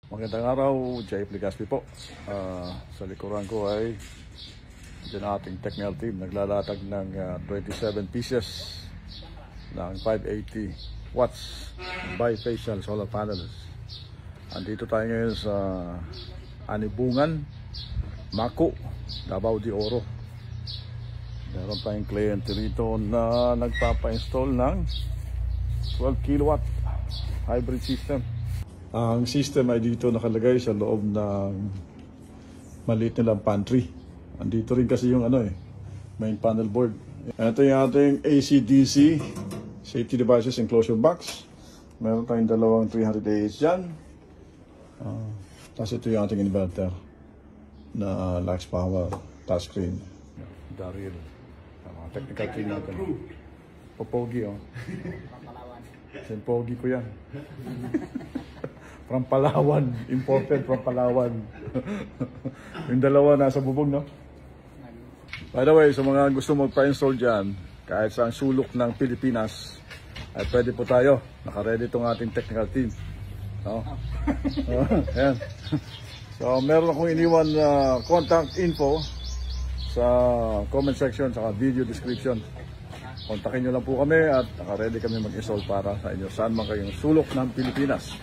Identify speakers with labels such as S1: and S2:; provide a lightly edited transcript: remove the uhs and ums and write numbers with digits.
S1: Magandang araw, J.F. Legaspi po. Sa likuran ko ay dyan ating technical team naglalatag ng 27 pieces ng 580 watts bifacial solar panels. Andito tayo ngayon sa Anibungan, Maco, Davao de Oro. Meron tayong kliyente rito na nagpapa-install ng 12 kilowatt hybrid system. Ang system ay dito nakalagay sa loob ng maliit nilang pantry. Andito rin kasi yung main panel board. Ito yung ating AC/DC safety devices enclosure box. Meron tayong dalawang 300Ah dyan. Tapos ito yung ating inverter na Lux Power touchscreen. Daryl, mga technical team natin. Popogi, oh. Pogi ko yan. From Palawan, imported from Palawan. Yung dalawa nasa bubong, no? By the way, sa mga gusto magpa-install dyan, kahit saan sulok ng Pilipinas, ay pwede po tayo. Naka-ready itong ating technical team. No? Ayan. So, meron akong iniwan na contact info sa comment section, saka video description. Kontakin nyo lang po kami at naka-ready kami mag-install para sa inyo saan man kayong sulok ng Pilipinas.